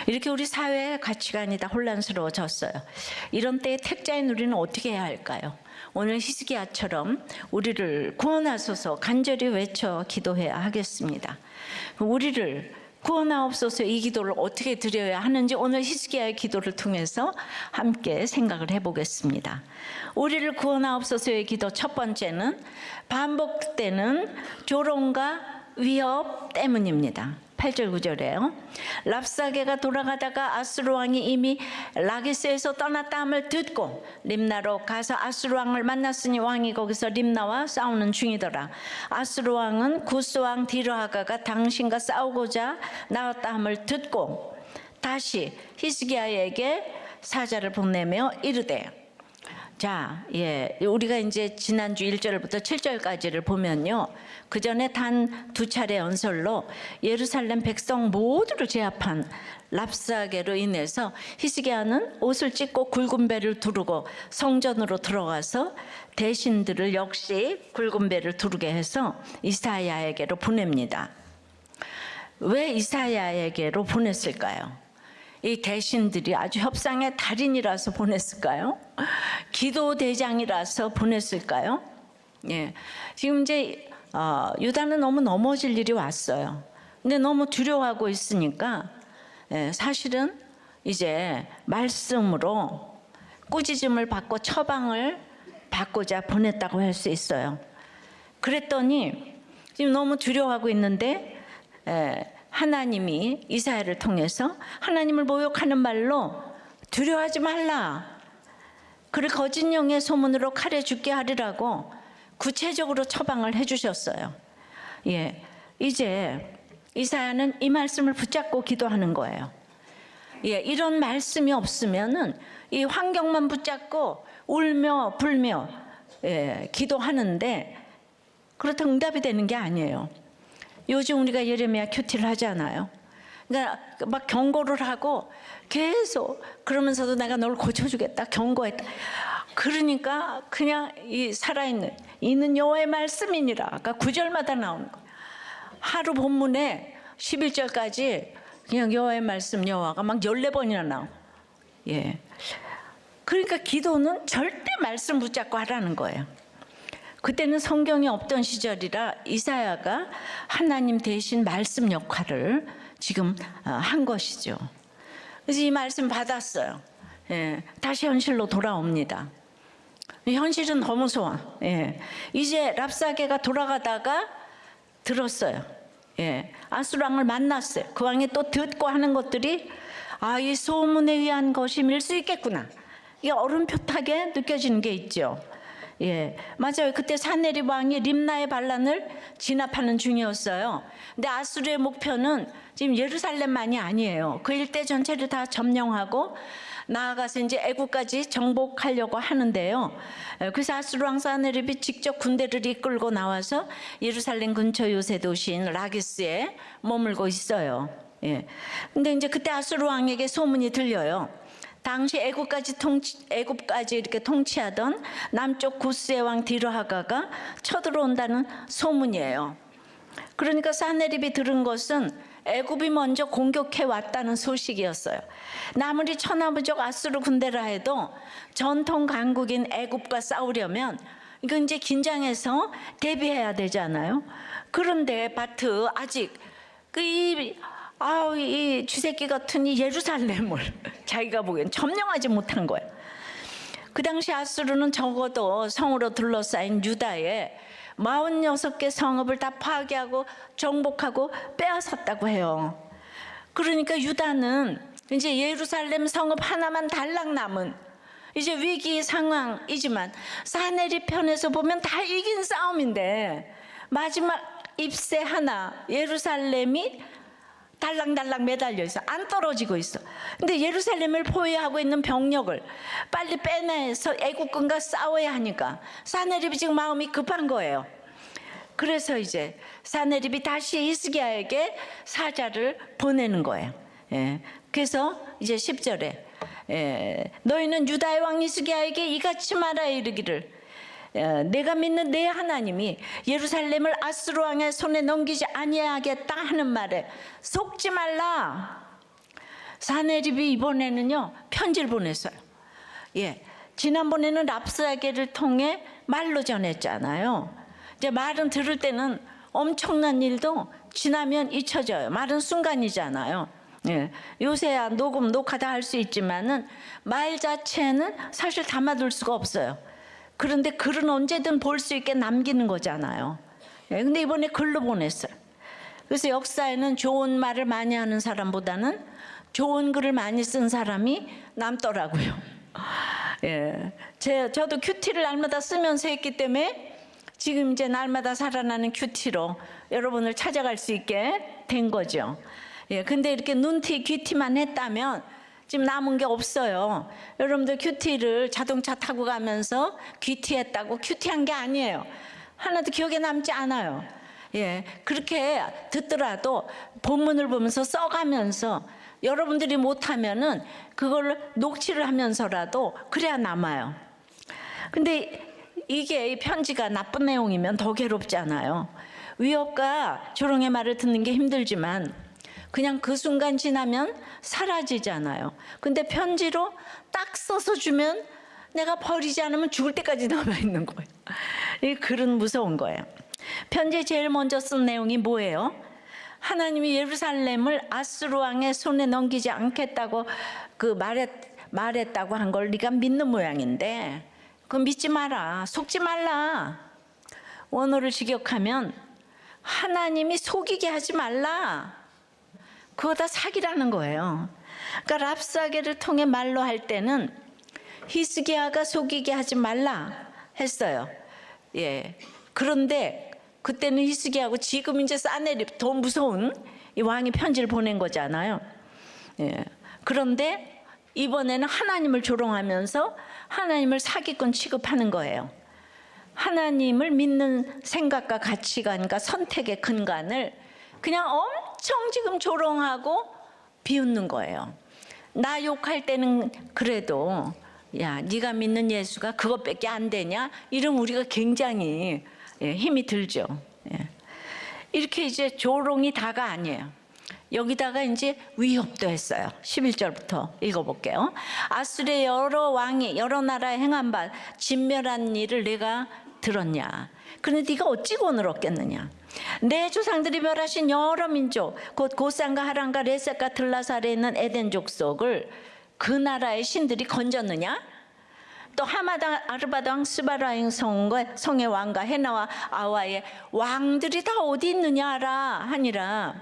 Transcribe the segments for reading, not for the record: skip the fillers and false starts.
이렇게 우리 사회의 가치관이 다 혼란스러워졌어요. 이런 때에 택자인 우리는 어떻게 해야 할까요? 오늘 히스기야처럼 우리를 구원하소서 간절히 외쳐 기도해야 하겠습니다. 우리를 구원하옵소서 이 기도를 어떻게 드려야 하는지 오늘 히스기야의 기도를 통해서 함께 생각을 해보겠습니다. 우리를 구원하옵소서의 기도 첫 번째는 반복되는 조롱과 위협 때문입니다. 8절 9절에요. 랍사게가 돌아가다가 아수르 왕이 이미 라기스에서 떠났다 함을 듣고 림나로 가서 아수르 왕을 만났으니 왕이 거기서 림나와 싸우는 중이더라. 아수르 왕은 구스 왕 디르하가가 당신과 싸우고자 나왔다 함을 듣고 다시 히스기야에게 사자를 보내며 이르되, 자, 우리가 이제 지난주 1절부터 7절까지를 보면요. 그 전에 단 2차례 연설로 예루살렘 백성 모두를 제압한 랍사게로 인해서 히스기야는 옷을 찢고 굵은 배를 두르고 성전으로 들어가서 대신들을 역시 굵은 배를 두르게 해서 이사야에게로 보냅니다. 왜 이사야에게로 보냈을까요? 이 대신들이 아주 협상의 달인이라서 보냈을까요? 기도 대장이라서 보냈을까요? 지금 이제 유다는 너무 넘어질 일이 왔어요. 근데 너무 두려워하고 있으니까 사실은 이제 말씀으로 꾸짖음을 받고 처방을 받고자 보냈다고 할 수 있어요. 그랬더니 지금 너무 두려워하고 있는데 하나님이 이사야를 통해서 하나님을 모욕하는 말로 두려워하지 말라. 그를 거짓 영의 소문으로 칼에 죽게 하리라고 구체적으로 처방을 해주셨어요. 이제 이사야는 이 말씀을 붙잡고 기도하는 거예요. 이런 말씀이 없으면은 이 환경만 붙잡고 울며 불며 기도하는데 그렇다고 응답이 되는 게 아니에요. 요즘 우리가 예레미야 큐티를 하잖아요. 그러니까 막 경고를 하고 계속 그러면서도 내가 널 고쳐주겠다 경고했다. 그러니까 그냥 이 살아있는 여호와의 말씀이니라. 그러니까 9절마다 나오는 거예요. 하루 본문에 11절까지 그냥 여호와의 말씀 여호와가 막 14번이나 나오고. 그러니까 기도는 절대 말씀 붙잡고 하라는 거예요. 그때는 성경이 없던 시절이라 이사야가 하나님 대신 말씀 역할을 지금 한 것이죠. 그래서 이 말씀 받았어요. 다시 현실로 돌아옵니다. 현실은 더 무서워. 이제 랍사게가 돌아가다가 들었어요. 아수르 왕을 만났어요. 그 왕이 또 듣고 하는 것들이 이 소문에 의한 것임일 수 있겠구나. 이게 얼음표타게 느껴지는 게 있죠. 맞아요. 그때 사네립 왕이 림나의 반란을 진압하는 중이었어요. 근데 아수르의 목표는 지금 예루살렘만이 아니에요. 그 일대 전체를 다 점령하고 나아가서 이제 애국까지 정복하려고 하는데요. 그래서 아수르 왕 사네립이 직접 군대를 이끌고 나와서 예루살렘 근처 요새 도시인 라기스에 머물고 있어요. 근데 이제 그때 아수르 왕에게 소문이 들려요. 당시 애굽까지 이렇게 통치하던 남쪽 구스의 왕 디르하가가 쳐들어온다는 소문이에요. 그러니까 사네립이 들은 것은 애굽이 먼저 공격해 왔다는 소식이었어요. 아무리 천하무적 아수르 군대라 해도 전통 강국인 애굽과 싸우려면 이건 이제 긴장해서 대비해야 되잖아요. 그런데 바트 아직 이 쥐새끼 같은 이 예루살렘을 자기가 보기엔 점령하지 못한 거예요. 그 당시 아수르는 적어도 성으로 둘러싸인 유다에 46개 성읍을 다 파괴하고 정복하고 빼앗았다고 해요. 그러니까 유다는 이제 예루살렘 성읍 하나만 달랑 남은 이제 위기 상황이지만 사네립 편에서 보면 다 이긴 싸움인데 마지막 잎새 하나 예루살렘이 달랑달랑 매달려 있어. 안 떨어지고 있어. 근데 예루살렘을 포위하고 있는 병력을 빨리 빼내서 애국군과 싸워야 하니까 사네립이 지금 마음이 급한 거예요. 그래서 이제 사네립이 다시 히스기야에게 사자를 보내는 거예요. 그래서 이제 10절에 너희는 유다의 왕 히스기야에게 이같이 말하여 이르기를 내가 믿는 내 하나님이 예루살렘을 아수르 왕의 손에 넘기지 아니하겠다 하는 말에 속지 말라. 사내립이 이번에는요 편지를 보냈어요. 예, 지난번에는 랍사게를 통해 말로 전했잖아요. 이제 말은 들을 때는 엄청난 일도 지나면 잊혀져요. 말은 순간이잖아요. 예, 요새야 녹음, 녹화 다 할 수 있지만은 말 자체는 사실 담아둘 수가 없어요. 그런데 글은 언제든 볼 수 있게 남기는 거잖아요. 예, 근데 이번에 글로 보냈어요. 그래서 역사에는 좋은 말을 많이 하는 사람보다는 좋은 글을 많이 쓴 사람이 남더라고요. 예, 저도 큐티를 날마다 쓰면서 했기 때문에 지금 이제 날마다 살아나는 큐티로 여러분을 찾아갈 수 있게 된 거죠. 예, 근데 이렇게 눈티, 귀티만 했다면 지금 남은 게 없어요. 여러분들 큐티를 자동차 타고 가면서 귀티했다고 큐티한 게 아니에요. 하나도 기억에 남지 않아요. 예, 그렇게 듣더라도 본문을 보면서 써가면서 여러분들이 못하면은 그걸 녹취를 하면서라도 그래야 남아요. 근데 이게 이 편지가 나쁜 내용이면 더 괴롭잖아요. 위협과 조롱의 말을 듣는 게 힘들지만 그냥 그 순간 지나면 사라지잖아요. 근데 편지로 딱 써서 주면 내가 버리지 않으면 죽을 때까지 남아있는 거예요. 이 글은 무서운 거예요. 편지에 제일 먼저 쓴 내용이 뭐예요? 하나님이 예루살렘을 아수르 왕의 손에 넘기지 않겠다고 말했다고 한 걸 네가 믿는 모양인데 그거 믿지 마라. 속지 말라. 원어를 직역하면 하나님이 속이게 하지 말라. 그거 다 사기라는 거예요. 그러니까 랍사게를 통해 말로 할 때는 히스기야가 속이게 하지 말라 했어요. 예. 그런데 그때는 히스기야하고 지금 이제 사네립 더 무서운 이 왕이 편지를 보낸 거잖아요. 예. 그런데 이번에는 하나님을 조롱하면서 하나님을 사기꾼 취급하는 거예요. 하나님을 믿는 생각과 가치관과 선택의 근간을 그냥 엄청 지금 조롱하고 비웃는 거예요. 나 욕할 때는 그래도 야, 네가 믿는 예수가 그것밖에 안 되냐? 이러면 우리가 굉장히 힘이 들죠. 이렇게 이제 조롱이 다가 아니에요. 여기다가 이제 위협도 했어요. 11절부터 읽어볼게요. 아수르의 여러 왕이 여러 나라에 행한 바 진멸한 일을 내가 들었냐? 그런데 네가 어찌 구원을 얻겠느냐? 내 조상들이 멸하신 여러 민족 곧 고산과 하란과 레셋과 들라살에 있는 에덴 족속을 그 나라의 신들이 건졌느냐? 또 하마당 아르바당 스바라인 성의 왕과 헤나와 아와의 왕들이 다 어디 있느냐라 하니라.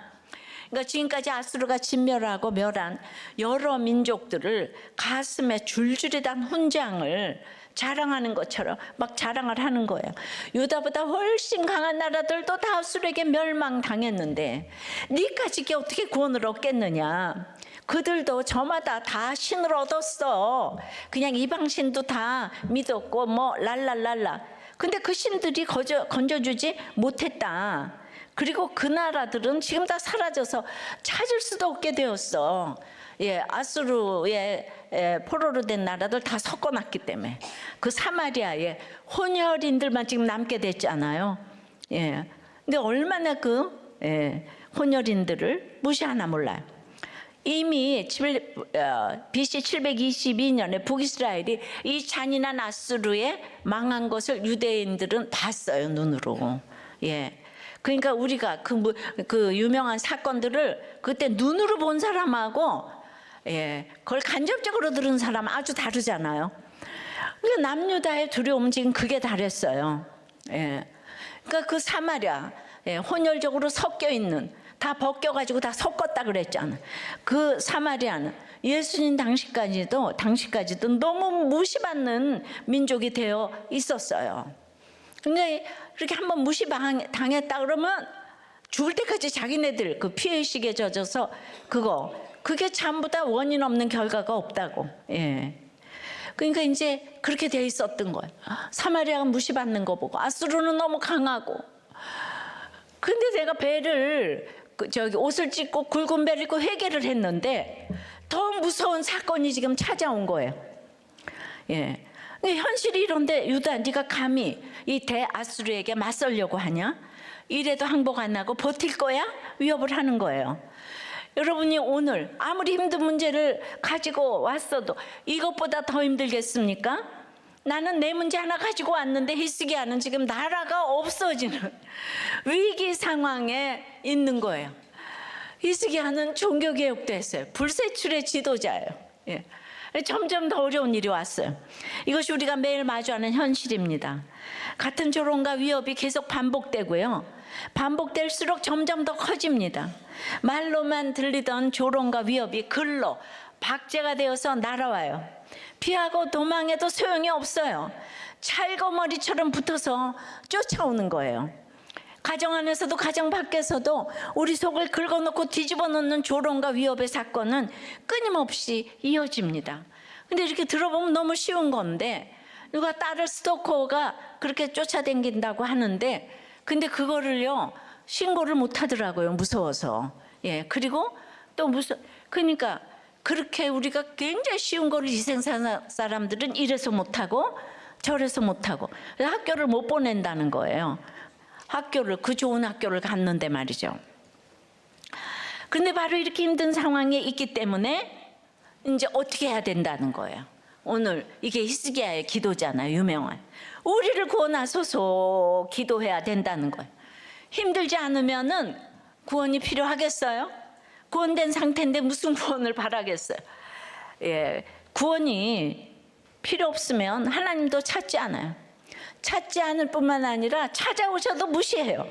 그러니까 지금까지 아수르가 진멸하고 멸한 여러 민족들을 가슴에 줄줄이 단 훈장을 자랑하는 것처럼 막 자랑을 하는 거예요. 유다보다 훨씬 강한 나라들도 다 아수르에게 멸망당했는데 네까지 어떻게 구원을 얻겠느냐. 그들도 저마다 다 신을 얻었어. 그냥 이방신도 다 믿었고 뭐 랄랄랄라. 근데 그 신들이 건져주지 못했다. 그리고 그 나라들은 지금 다 사라져서 찾을 수도 없게 되었어. 예, 아수르의 포로로 된 나라들 다 섞어놨기 때문에 그 사마리아에 혼혈인들만 지금 남게 됐잖아요. 예, 근데 얼마나 그 혼혈인들을 무시하나 몰라요. 이미 BC 722년에 북이스라엘이 이 잔인한 아수르에 망한 것을 유대인들은 봤어요, 눈으로. 예. 그러니까 우리가 그 유명한 사건들을 그때 눈으로 본 사람하고 그걸 간접적으로 들은 사람 아주 다르잖아요. 그러니까 남유다의 두려움은 지금 그게 다랬어요. 그러니까 그 사마리아 혼혈적으로 섞여 있는 다 벗겨가지고 다 섞었다 그랬잖아. 그 사마리아는 예수님 당시까지도 너무 무시받는 민족이 되어 있었어요. 그러니까 그렇게 한번 무시당했다 그러면 죽을 때까지 자기네들 그 피해의식에 젖어서 그게 전부 다 원인 없는 결과가 없다고. 그러니까 이제 그렇게 돼 있었던 거예요. 사마리아가 무시받는 거 보고 아수르는 너무 강하고. 근데 내가 옷을 찢고 굵은 배를 입고 회개를 했는데 더 무서운 사건이 지금 찾아온 거예요. 현실이 이런데 유다 네가 감히 이 대아수르에게 맞설려고 하냐? 이래도 항복 안 하고 버틸 거야? 위협을 하는 거예요. 여러분이 오늘 아무리 힘든 문제를 가지고 왔어도 이것보다 더 힘들겠습니까? 나는 내 문제 하나 가지고 왔는데 히스기야는 지금 나라가 없어지는 위기 상황에 있는 거예요. 히스기야는 종교개혁도 했어요. 불세출의 지도자예요. 예. 점점 더 어려운 일이 왔어요. 이것이 우리가 매일 마주하는 현실입니다. 같은 조롱과 위협이 계속 반복되고요. 반복될수록 점점 더 커집니다. 말로만 들리던 조롱과 위협이 글로 박제가 되어서 날아와요. 피하고 도망해도 소용이 없어요. 찰거머리처럼 붙어서 쫓아오는 거예요. 가정 안에서도 가정 밖에서도 우리 속을 긁어놓고 뒤집어 놓는 조롱과 위협의 사건은 끊임없이 이어집니다. 근데 이렇게 들어보면 너무 쉬운 건데, 누가 딸을 스토커가 그렇게 쫓아다닌다고 하는데, 근데 그거를요 신고를 못 하더라고요. 무서워서. 예, 그리고 또 그러니까 그렇게 우리가 굉장히 쉬운 거를 이 세상 사람들은 이래서 못하고 저래서 못하고 학교를 못 보낸다는 거예요. 학교를, 그 좋은 학교를 갔는데 말이죠. 그런데 바로 이렇게 힘든 상황에 있기 때문에 이제 어떻게 해야 된다는 거예요. 오늘 이게 히스기야의 기도잖아요. 유명한. 우리를 구원하소서 기도해야 된다는 거예요. 힘들지 않으면은 구원이 필요하겠어요? 구원된 상태인데 무슨 구원을 바라겠어요? 예, 구원이 필요 없으면 하나님도 찾지 않아요. 찾지 않을 뿐만 아니라 찾아오셔도 무시해요.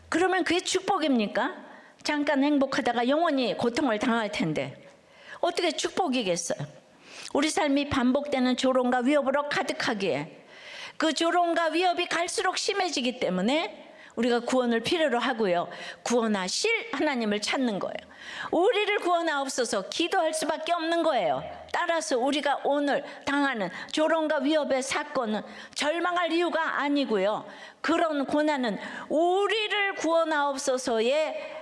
그러면 그게 축복입니까? 잠깐 행복하다가 영원히 고통을 당할 텐데 어떻게 축복이겠어요? 우리 삶이 반복되는 조롱과 위협으로 가득하기에 그 조롱과 위협이 갈수록 심해지기 때문에 우리가 구원을 필요로 하고요. 구원하실 하나님을 찾는 거예요. 우리를 구원하옵소서 기도할 수밖에 없는 거예요. 따라서 우리가 오늘 당하는 조롱과 위협의 사건은 절망할 이유가 아니고요. 그런 고난은 우리를 구원하옵소서에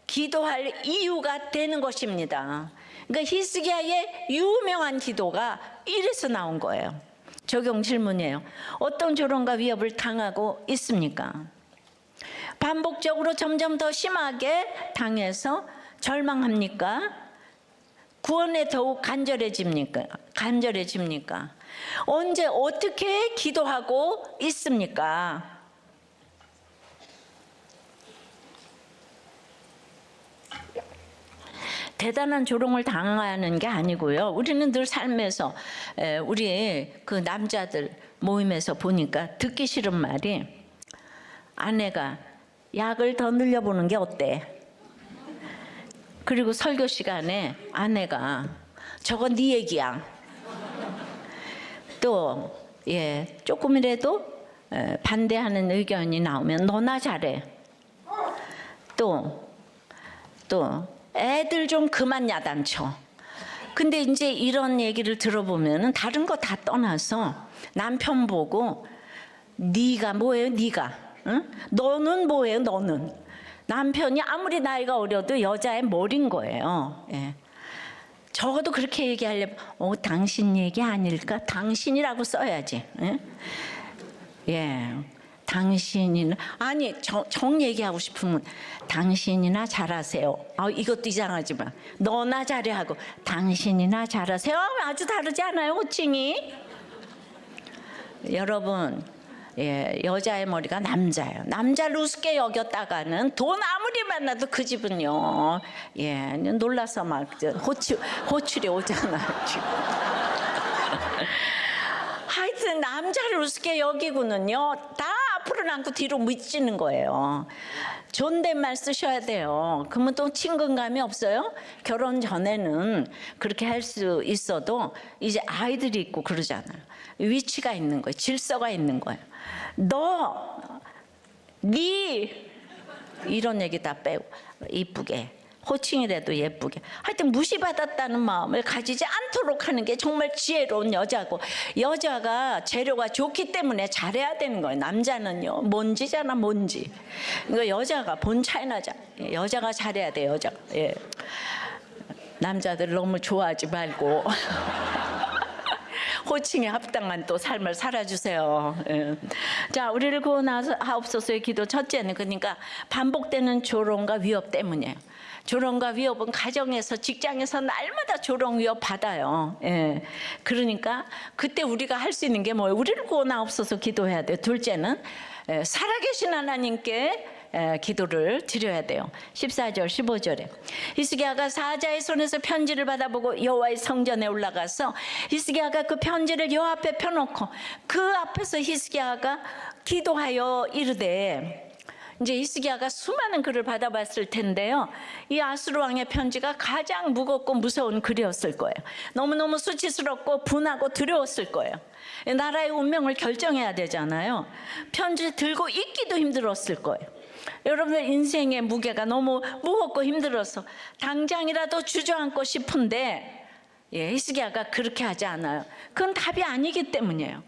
기도할 이유가 되는 것입니다. 그러니까 히스기야의 유명한 기도가 이래서 나온 거예요. 적용 질문이에요. 어떤 조롱과 위협을 당하고 있습니까? 반복적으로 점점 더 심하게 당해서 절망합니까? 구원에 더욱 간절해집니까? 언제 어떻게 기도하고 있습니까? 대단한 조롱을 당하는 게 아니고요. 우리는 늘 삶에서 우리 그 남자들 모임에서 보니까 듣기 싫은 말이 아내가 약을 더 늘려보는 게 어때? 그리고 설교 시간에 아내가 저거 네 얘기야. 또 조금이라도 반대하는 의견이 나오면 너나 잘해. 또 애들 좀 그만 야단쳐. 근데 이제 이런 얘기를 들어보면은 다른 거 다 떠나서 남편 보고 네가 뭐예요? 네가 응? 너는 뭐예요? 너는. 남편이 아무리 나이가 어려도 여자의 머리인 거예요. 예. 적어도 그렇게 얘기하려면 당신 얘기 아닐까? 당신이라고 써야지. 예. 당신이나 아니 정 얘기하고 싶으면 당신이나 잘하세요. 이것도 이상하지만 너나 잘해 하고 당신이나 잘하세요. 아주 다르지 않아요? 호칭이. 여러분 여자의 머리가 남자예요. 남자를 우습게 여겼다가는 돈 아무리 만나도 그 집은요 놀라서 막 호출이 오잖아요 지금. 하여튼 남자를 우습게 여기고는요 다 앞으로 않고 뒤로 미치는 거예요. 존댓말 쓰셔야 돼요. 그러면 또 친근감이 없어요. 결혼 전에는 그렇게 할 수 있어도 이제 아이들이 있고 그러잖아요. 위치가 있는 거예요. 질서가 있는 거예요. 네 이런 얘기 다 빼고 이쁘게 호칭이라도 예쁘게 하여튼 무시받았다는 마음을 가지지 않도록 하는 게 정말 지혜로운 여자고, 여자가 재료가 좋기 때문에 잘해야 되는 거예요. 남자는요 먼지잖아 먼지. 그러니까 여자가 본 차이 나자. 여자가 잘해야 돼. 여자가. 남자들 너무 좋아하지 말고 호칭에 합당한 또 삶을 살아주세요. 예. 자, 우리를 구원하옵소서의 기도 첫째는 그러니까 반복되는 조롱과 위협 때문이에요. 조롱과 위협은 가정에서, 직장에서 날마다 조롱 위협 받아요. 예. 그러니까 그때 우리가 할 수 있는 게 뭐예요? 우리를 구원하옵소서 기도해야 돼요. 둘째는 살아계신 하나님께 기도를 드려야 돼요. 14절 15절에 히스기야가 사자의 손에서 편지를 받아보고 여호와의 성전에 올라가서 히스기야가 그 편지를 여호와 앞에 펴놓고 그 앞에서 히스기야가 기도하여 이르되, 이제 히스기야가 수많은 글을 받아봤을 텐데요, 이 아수르 왕의 편지가 가장 무겁고 무서운 글이었을 거예요. 너무너무 수치스럽고 분하고 두려웠을 거예요. 나라의 운명을 결정해야 되잖아요. 편지 들고 읽기도 힘들었을 거예요. 여러분들 인생의 무게가 너무 무겁고 힘들어서 당장이라도 주저앉고 싶은데 히스기야가 그렇게 하지 않아요. 그건 답이 아니기 때문이에요.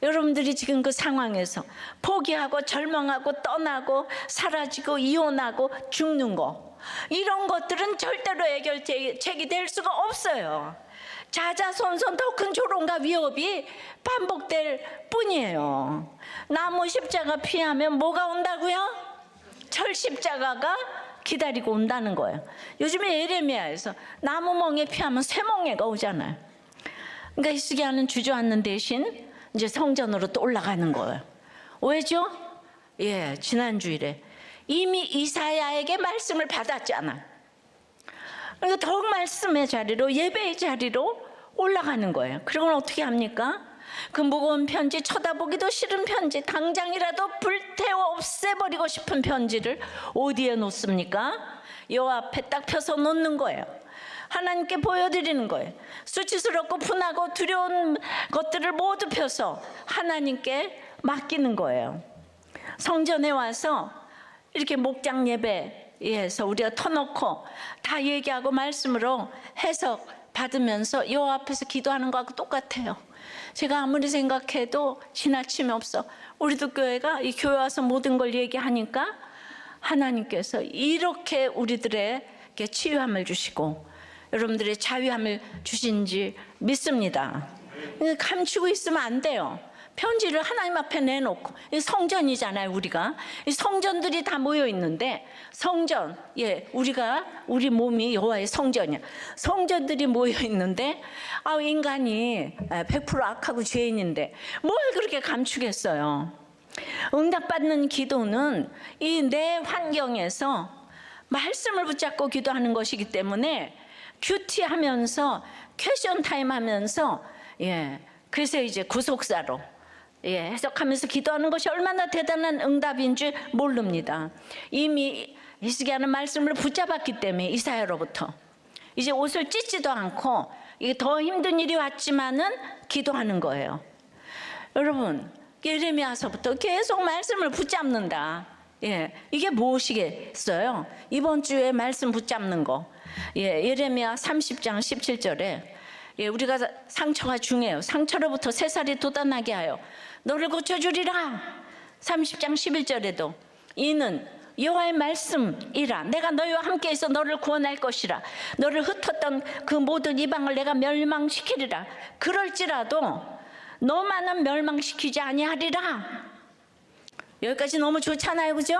여러분들이 지금 그 상황에서 포기하고 절망하고 떠나고 사라지고 이혼하고 죽는 거, 이런 것들은 절대로 해결책이 될 수가 없어요. 자자손손 더 큰 조롱과 위협이 반복될 뿐이에요. 나무 십자가 피하면 뭐가 온다고요? 철 십자가가 기다리고 온다는 거예요. 요즘에 예레미야에서 나무 멍에 피하면 쇠멍에가 오잖아요. 그러니까 히스기야는 주저앉는 대신 이제 성전으로 또 올라가는 거예요. 왜죠? 지난주일에 이미 이사야에게 말씀을 받았잖아. 그러니까 더욱 말씀의 자리로, 예배의 자리로 올라가는 거예요. 그러면 어떻게 합니까? 그 무거운 편지, 쳐다보기도 싫은 편지, 당장이라도 불태워 없애버리고 싶은 편지를 어디에 놓습니까? 여호와 앞에 딱 펴서 놓는 거예요. 하나님께 보여드리는 거예요. 수치스럽고 분하고 두려운 것들을 모두 펴서 하나님께 맡기는 거예요. 성전에 와서 이렇게 목장 예배에서 우리가 터놓고 다 얘기하고 말씀으로 해석 받으면서 여호와 앞에서 기도하는 거하고 똑같아요. 제가 아무리 생각해도 지나침이 없어. 우리도 교회가 이 교회 와서 모든 걸 얘기하니까 하나님께서 이렇게 우리들에게 치유함을 주시고 여러분들의 자유함을 주신지 믿습니다. 감추고 있으면 안 돼요. 편지를 하나님 앞에 내놓고, 성전이잖아요. 우리가 이 성전들이 다 모여 있는데, 성전, 우리 몸이 여호와의 성전이야. 성전들이 모여 있는데 인간이 100% 악하고 죄인인데 뭘 그렇게 감추겠어요. 응답받는 기도는 이 내 환경에서 말씀을 붙잡고 기도하는 것이기 때문에 큐티하면서 퀘션 타임 하면서 그래서 이제 구속사로 해석하면서 기도하는 것이 얼마나 대단한 응답인지 모릅니다. 이미 히스기야는 말씀을 붙잡았기 때문에 이사야로부터 이제 옷을 찢지도 않고 이게 더 힘든 일이 왔지만은 기도하는 거예요. 여러분, 예레미야서부터 계속 말씀을 붙잡는다. 이게 무엇이겠어요? 이번 주에 말씀 붙잡는 거. 예레미야 30장 17절에 우리가 상처가 중해요. 상처로부터 새살이 돋아나게 하여 너를 고쳐주리라. 30장 11절에도 이는 여호와의 말씀이라. 내가 너희와 함께 있어 너를 구원할 것이라. 너를 흩었던 그 모든 이방을 내가 멸망시키리라. 그럴지라도 너만은 멸망시키지 아니하리라. 여기까지 너무 좋잖아요, 그죠?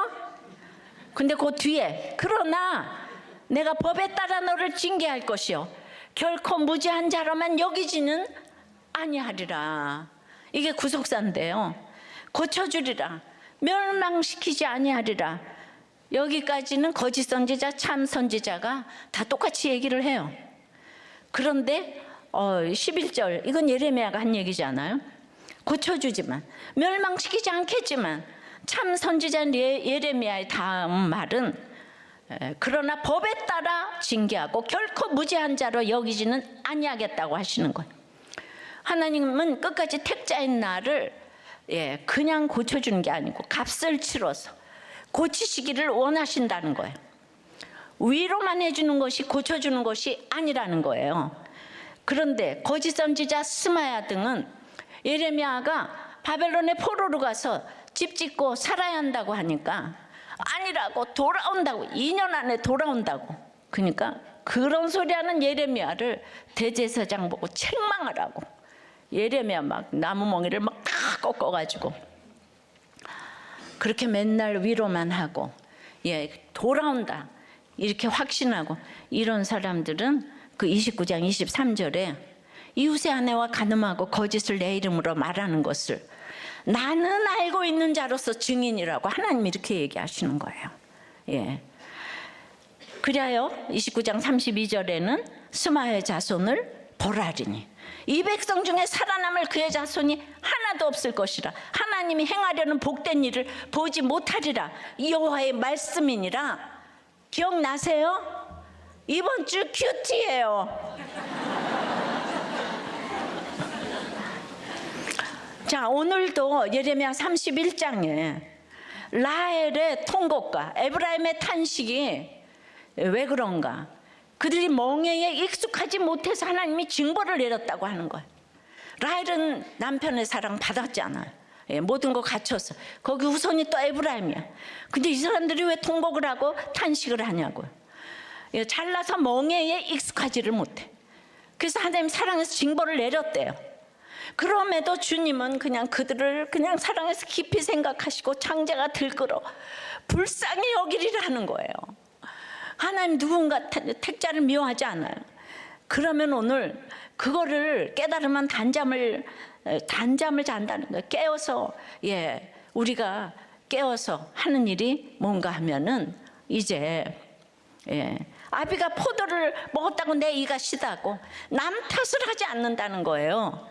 근데 그 뒤에 그러나 내가 법에 따라 너를 징계할 것이요 결코 무지한 자로만 여기지는 아니하리라. 이게 구속사인데요. 고쳐주리라. 멸망시키지 아니하리라. 여기까지는 거짓 선지자, 참 선지자가 다 똑같이 얘기를 해요. 그런데 11절, 이건 예레미야가 한 얘기잖아요. 고쳐주지만, 멸망시키지 않겠지만, 참 선지자 예레미야의 다음 말은 그러나 법에 따라 징계하고 결코 무죄한 자로 여기지는 아니하겠다고 하시는 거예요. 하나님은 끝까지 택자인 나를 그냥 고쳐주는 게 아니고 값을 치러서 고치시기를 원하신다는 거예요. 위로만 해주는 것이 고쳐주는 것이 아니라는 거예요. 그런데 거짓 선지자 스마야 등은 예레미야가 바벨론의 포로로 가서 집 짓고 살아야 한다고 하니까 아니라고, 돌아온다고, 2년 안에 돌아온다고. 그러니까 그런 소리 하는 예레미야를 대제사장 보고 책망하라고 예레미야 막 나무 멍이를 막 다 꺾어가지고 그렇게 맨날 위로만 하고 돌아온다 이렇게 확신하고 이런 사람들은 그 29장 23절에 이웃의 아내와 간음하고 거짓을 내 이름으로 말하는 것을 나는 알고 있는 자로서 증인이라고 하나님이 이렇게 얘기하시는 거예요. 그래요 29장 32절에는 스마의 자손을 벌하리니 이 백성 중에 살아남을 그의 자손이 하나도 없을 것이라. 하나님이 행하려는 복된 일을 보지 못하리라. 여호와의 말씀이니라. 기억나세요? 이번 주 큐티예요. 자, 오늘도 예레미야 31장에 라헬의 통곡과 에브라임의 탄식이 왜 그런가? 그들이 멍에에 익숙하지 못해서 하나님이 징벌을 내렸다고 하는 거예요. 라헬은 남편의 사랑 받았잖아요. 모든 거 갖춰서. 거기 후손이 또 에브라임이야. 근데 이 사람들이 왜 통곡을 하고 탄식을 하냐고요. 잘나서 멍에에 익숙하지를 못해. 그래서 하나님 사랑해서 징벌을 내렸대요. 그럼에도 주님은 그냥 그들을 그냥 사랑해서 깊이 생각하시고 창자가 들끓어 불쌍히 여기리라는 거예요. 하나님 누군가 택자를 미워하지 않아요. 그러면 오늘 그거를 깨달으면 단잠을 잔다는 거예요. 깨어서 우리가 깨어서 하는 일이 뭔가 하면은 이제 아비가 포도를 먹었다고 내 이가 시다고 남 탓을 하지 않는다는 거예요.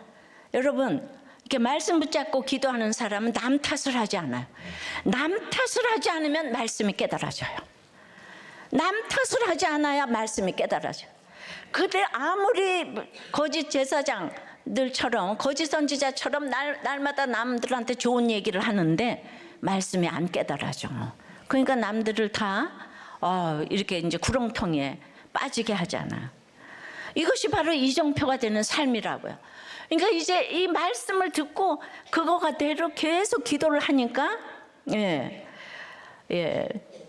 여러분 이렇게 말씀 붙잡고 기도하는 사람은 남 탓을 하지 않아요. 남 탓을 하지 않으면 말씀이 깨달아져요. 남 탓을 하지 않아야 말씀이 깨달아져요. 그들 아무리 거짓 제사장들처럼 거짓 선지자처럼 날마다 남들한테 좋은 얘기를 하는데 말씀이 안 깨달아져. 그러니까 남들을 다 이렇게 이제 구렁텅이에 빠지게 하잖아요. 이것이 바로 이정표가 되는 삶이라고요. 그러니까 이제 이 말씀을 듣고 그거가대로 계속 기도를 하니까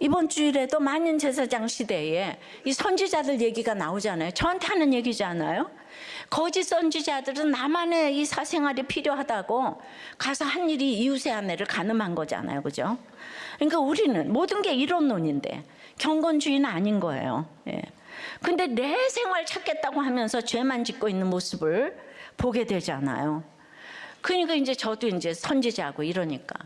이번 주일에도 만인 제사장 시대에 이 선지자들 얘기가 나오잖아요. 저한테 하는 얘기잖아요. 거짓 선지자들은 나만의 이 사생활이 필요하다고 가서 한 일이 이웃의 아내를 간음한 거잖아요. 그죠? 그러니까 우리는 모든 게 이론론인데 경건주의는 아닌 거예요. 근데 내 생활 찾겠다고 하면서 죄만 짓고 있는 모습을 보게 되잖아요. 그러니까 이제 저도 이제 선지자고 이러니까.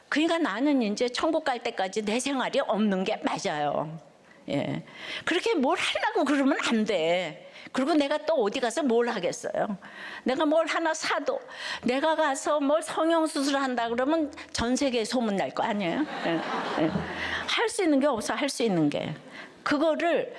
그러니까 나는 이제 천국 갈 때까지 내 생활이 없는 게 맞아요. 그렇게 뭘 하려고 그러면 안 돼. 그리고 내가 또 어디 가서 뭘 하겠어요. 내가 뭘 하나 사도 내가 가서 뭘 성형수술 한다 그러면 전 세계에 소문날 거 아니에요. 할 수 있는 게 없어. 할 수 있는 게 그거를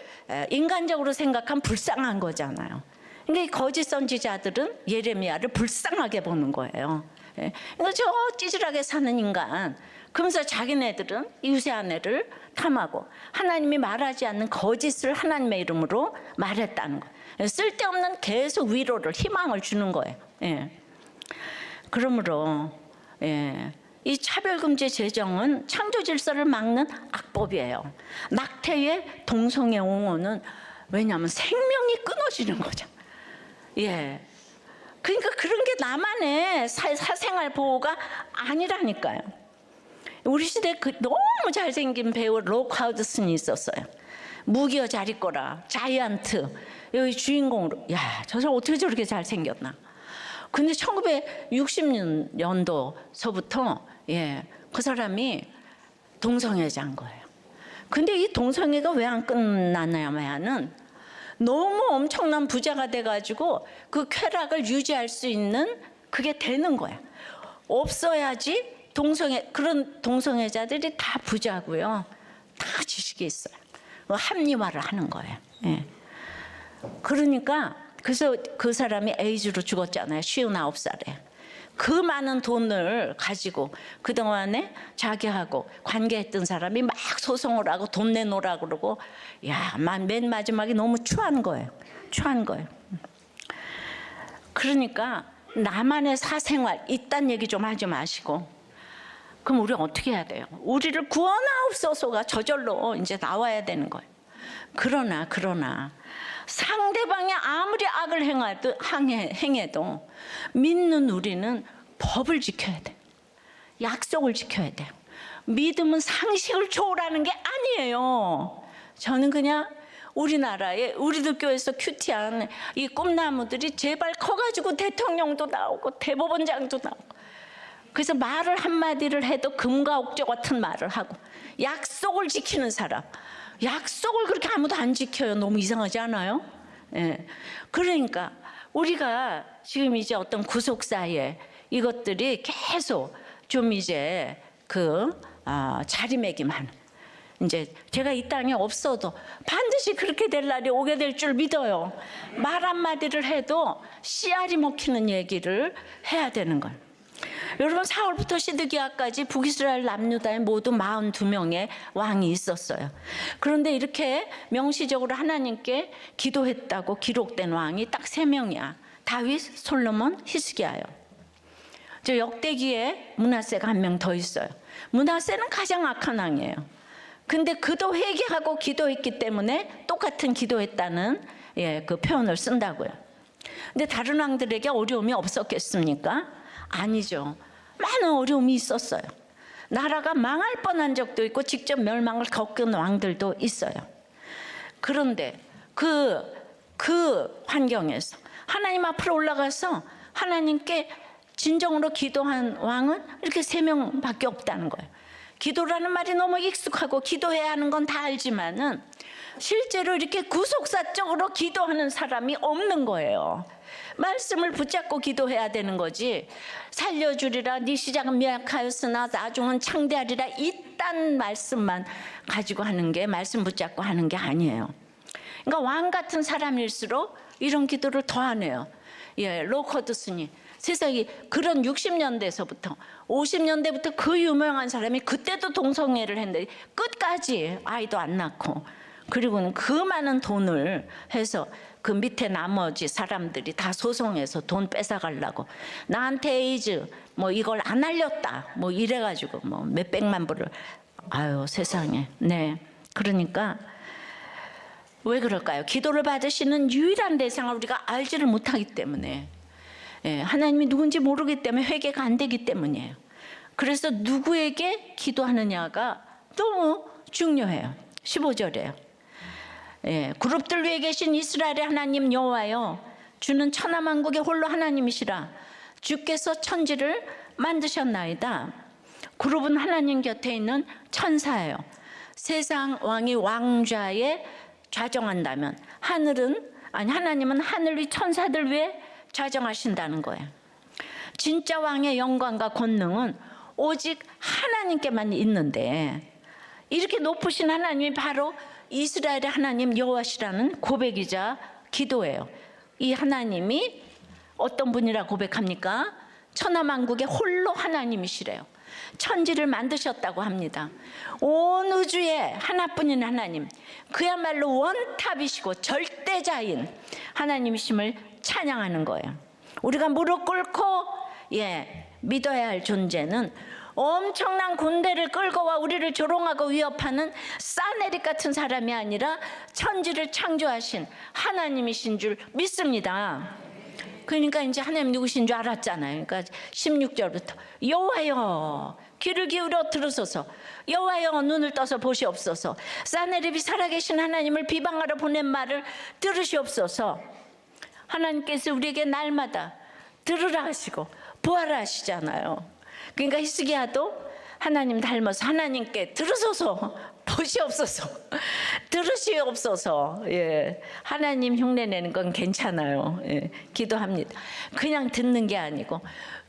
인간적으로 생각하면 불쌍한 거잖아요. 그러니까 거짓 선지자들은 예레미야를 불쌍하게 보는 거예요. 그러니까 저 찌질하게 사는 인간, 그러면서 자기네들은 이웃의 아내를 탐하고 하나님이 말하지 않는 거짓을 하나님의 이름으로 말했다는 거예요. 쓸데없는 계속 위로를, 희망을 주는 거예요. 그러므로 이 차별금지 제정은 창조 질서를 막는 악법이에요. 낙태의 동성애 옹호는 왜냐하면 생명이 끊어지는 거죠. 그러니까 그런 게 나만의 사생활 보호가 아니라니까요. 우리 시대에 너무 잘생긴 배우 록 하우드슨이 있었어요. 무기여 잘 있거라, 자이언트 여기 주인공으로. 저 사람 어떻게 저렇게 잘생겼나. 근데 1960년도서부터 그 사람이 동성애자인 거예요. 근데 이 동성애가 왜 안 끝나냐면은 너무 엄청난 부자가 돼가지고 그 쾌락을 유지할 수 있는 그게 되는 거야. 없어야지 그런 동성애자들이 다 부자고요. 다 지식이 있어요. 합리화를 하는 거예요. 그러니까 그래서 그 사람이 에이즈로 죽었잖아요. 59살에. 그 많은 돈을 가지고 그동안에 자기하고 관계했던 사람이 막 소송을 하고 돈 내놓으라 그러고 맨 마지막에 너무 추한 거예요. 그러니까 나만의 사생활 이딴 얘기 좀 하지 마시고 그럼 우리 어떻게 해야 돼요? 우리를 구원하옵소서가 저절로 이제 나와야 되는 거예요. 그러나 상대방이 아무리 악을 행해도 믿는 우리는 법을 지켜야 돼. 약속을 지켜야 돼요. 믿음은 상식을 초월하는 게 아니에요. 저는 그냥 우리나라에 우리들 교회에서 큐티한 이 꿈나무들이 제발 커가지고 대통령도 나오고 대법원장도 나오고, 그래서 말을 한마디를 해도 금과 옥조 같은 말을 하고 약속을 지키는 사람, 약속을 그렇게 아무도 안 지켜요. 너무 이상하지 않아요? 예. 그러니까 우리가 지금 이제 어떤 구속사에 이것들이 계속 좀 이제 자리매김하는, 이제 제가 이 땅에 없어도 반드시 그렇게 될 날이 오게 될 줄 믿어요. 말 한마디를 해도 씨알이 먹히는 얘기를 해야 되는 걸. 여러분, 사울부터 시드기야까지 북이스라엘 남유다에 모두 42명의 왕이 있었어요. 그런데 이렇게 명시적으로 하나님께 기도했다고 기록된 왕이 딱 3명이야. 다윗, 솔로몬, 히스기야요. 저 역대기에 므낫세가 1명 더 있어요. 므낫세는 가장 악한 왕이에요. 근데 그도 회개하고 기도했기 때문에 똑같은 기도했다는 그 표현을 쓴다고요. 근데 다른 왕들에게 어려움이 없었겠습니까? 아니죠. 많은 어려움이 있었어요. 나라가 망할 뻔한 적도 있고 직접 멸망을 겪은 왕들도 있어요. 그런데 그 환경에서 하나님 앞으로 올라가서 하나님께 진정으로 기도한 왕은 이렇게 3명밖에 없다는 거예요. 기도라는 말이 너무 익숙하고 기도해야 하는 건 다 알지만은 실제로 이렇게 구속사적으로 기도하는 사람이 없는 거예요. 말씀을 붙잡고 기도해야 되는 거지, 살려주리라, 네 시작은 미약하였으나 나중은 창대하리라, 이딴 말씀만 가지고 하는 게, 말씀 붙잡고 하는 게 아니에요. 그러니까 왕 같은 사람일수록 이런 기도를 더 하네요. 로커드슨이 세상에 그런 60년대에서부터 50년대부터 그 유명한 사람이 그때도 동성애를 했는데 끝까지 아이도 안 낳고, 그리고는 그 많은 돈을 해서 그 밑에 나머지 사람들이 다 소송해서 돈 뺏어가려고, 나한테 에이즈 뭐 이걸 안 알렸다 뭐 이래가지고 뭐 몇백만 불을, 아유 세상에. 네, 그러니까 왜 그럴까요? 기도를 받으시는 유일한 대상을 우리가 알지를 못하기 때문에, 하나님이 누군지 모르기 때문에 회개가 안 되기 때문이에요. 그래서 누구에게 기도하느냐가 너무 중요해요. 15절에요. 그룹들 위에 계신 이스라엘의 하나님 여호와여, 주는 천하만국의 홀로 하나님이시라. 주께서 천지를 만드셨나이다. 그룹은 하나님 곁에 있는 천사예요. 세상 왕이 왕좌에 좌정한다면 하나님은 하늘 위 천사들 위에 좌정하신다는 거예요. 진짜 왕의 영광과 권능은 오직 하나님께만 있는데, 이렇게 높으신 하나님이 바로 이스라엘의 하나님 여호와시라는 고백이자 기도예요. 이 하나님이 어떤 분이라 고백합니까? 천하만국의 홀로 하나님이시래요. 천지를 만드셨다고 합니다. 온 우주에 하나뿐인 하나님, 그야말로 원탑이시고 절대자인 하나님이심을 찬양하는 거예요. 우리가 무릎 꿇고 믿어야 할 존재는 엄청난 군대를 끌고 와 우리를 조롱하고 위협하는 사네립 같은 사람이 아니라 천지를 창조하신 하나님이신 줄 믿습니다. 그러니까 이제 하나님 누구신 줄 알았잖아요. 그러니까 16절부터 여호와여 귀를 기울여 들으소서, 여호와여 눈을 떠서 보시옵소서, 사네립이 살아계신 하나님을 비방하러 보낸 말을 들으시옵소서. 하나님께서 우리에게 날마다 들으라 하시고 보아라 하시잖아요. 그러니까 히스기야도 하나님 닮아서 하나님께 들으소서, 보시옵소서, 들으시옵소서. 하나님 흉내내는 건 괜찮아요. 기도합니다. 그냥 듣는 게 아니고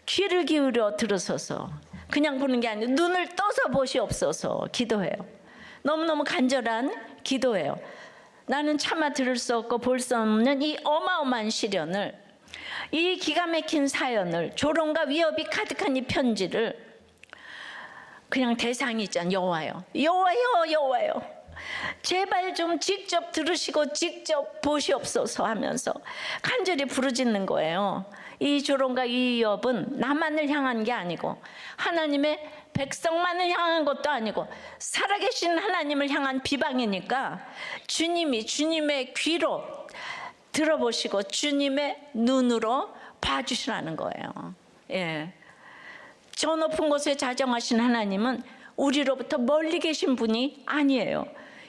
귀를 기울여 들으소서, 그냥 보는 게 아니고 눈을 떠서 보시옵소서. 기도해요. 너무너무 간절한 기도예요. 나는 차마 들을 수 없고 볼 수 없는 이 어마어마한 시련을, 이 기가 막힌 사연을, 조롱과 위협이 가득한 이 편지를 그냥 대상이 있잖아요. 여호와요, 여호와요, 여호와요, 제발 좀 직접 들으시고 직접 보시옵소서 하면서 간절히 부르짖는 거예요. 이 조롱과 이 위협은 나만을 향한 게 아니고 하나님의 백성만을 향한 것도 아니고 살아계신 하나님을 향한 비방이니까 주님이 주님의 귀로 들어보시고 주님의 눈으로 봐주시라는 거예요. 예. 저 높은 곳에 자정하신 하나님은 우리로부터 멀리 계신 분이 아니에요.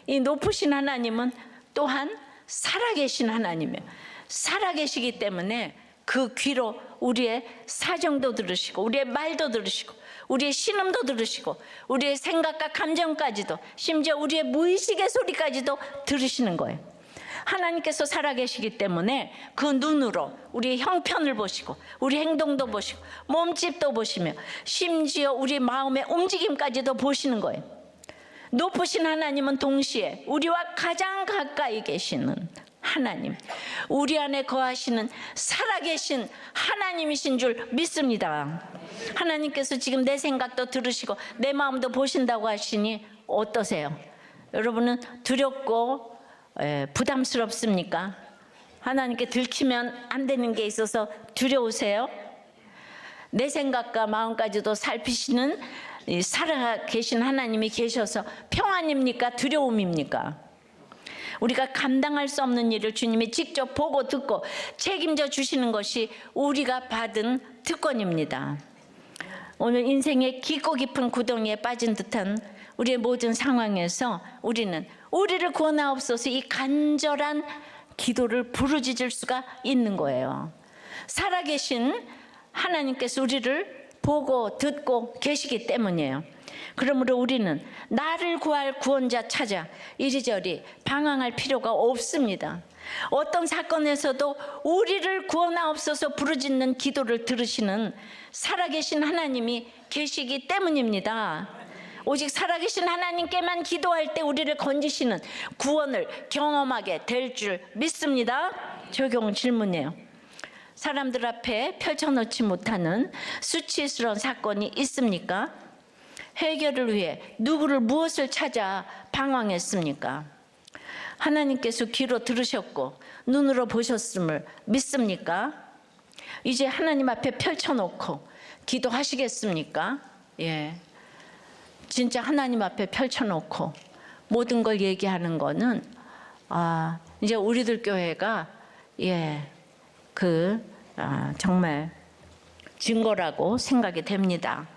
이 높으신 하나님은 또한 살아계신 하나님이에요. 살아계시기 때문에 그 귀로 우리의 사정도 들으시고, 우리의 말도 들으시고, 우리의 신음도 들으시고, 우리의 생각과 감정까지도, 심지어 우리의 무의식의 소리까지도 들으시는 거예요. 하나님께서 살아계시기 때문에 그 눈으로 우리의 형편을 보시고, 우리 행동도 보시고, 몸집도 보시며, 심지어 우리 마음의 움직임까지도 보시는 거예요. 높으신 하나님은 동시에 우리와 가장 가까이 계시는 하나님, 우리 안에 거하시는 살아계신 하나님이신 줄 믿습니다. 하나님께서 지금 내 생각도 들으시고 내 마음도 보신다고 하시니 어떠세요? 여러분은 두렵고 부담스럽습니까? 하나님께 들키면 안 되는 게 있어서 두려우세요? 내 생각과 마음까지도 살피시는 살아계신 하나님이 계셔서 평안입니까? 두려움입니까? 우리가 감당할 수 없는 일을 주님이 직접 보고 듣고 책임져 주시는 것이 우리가 받은 특권입니다. 오늘 인생의 깊고 깊은 구덩이에 빠진 듯한 우리의 모든 상황에서 우리는 우리를 구원하옵소서 이 간절한 기도를 부르짖을 수가 있는 거예요. 살아계신 하나님께서 우리를 보고 듣고 계시기 때문이에요. 그러므로 우리는 나를 구할 구원자 찾아 이리저리 방황할 필요가 없습니다. 어떤 사건에서도 우리를 구원하옵소서 부르짖는 기도를 들으시는 살아계신 하나님이 계시기 때문입니다. 오직 살아계신 하나님께만 기도할 때 우리를 건지시는 구원을 경험하게 될 줄 믿습니다. 적용 질문이에요. 사람들 앞에 펼쳐놓지 못하는 수치스러운 사건이 있습니까? 해결을 위해 누구를 무엇을 찾아 방황했습니까? 하나님께서 귀로 들으셨고 눈으로 보셨음을 믿습니까? 이제 하나님 앞에 펼쳐놓고 기도하시겠습니까? 예, 진짜 하나님 앞에 펼쳐놓고 모든 걸 얘기하는 거는 이제 우리들 교회가 정말 증거라고 생각이 됩니다.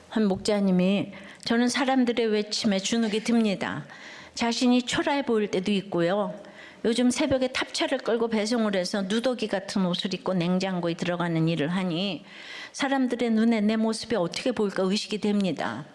한 목자님이 저는 사람들의 외침에 주눅이 듭니다. 자신이 초라해 보일 때도 있고요. 요즘 새벽에 탑차를 끌고 배송을 해서 누더기 같은 옷을 입고 냉장고에 들어가는 일을 하니 사람들의 눈에 내 모습이 어떻게 보일까 의식이 됩니다.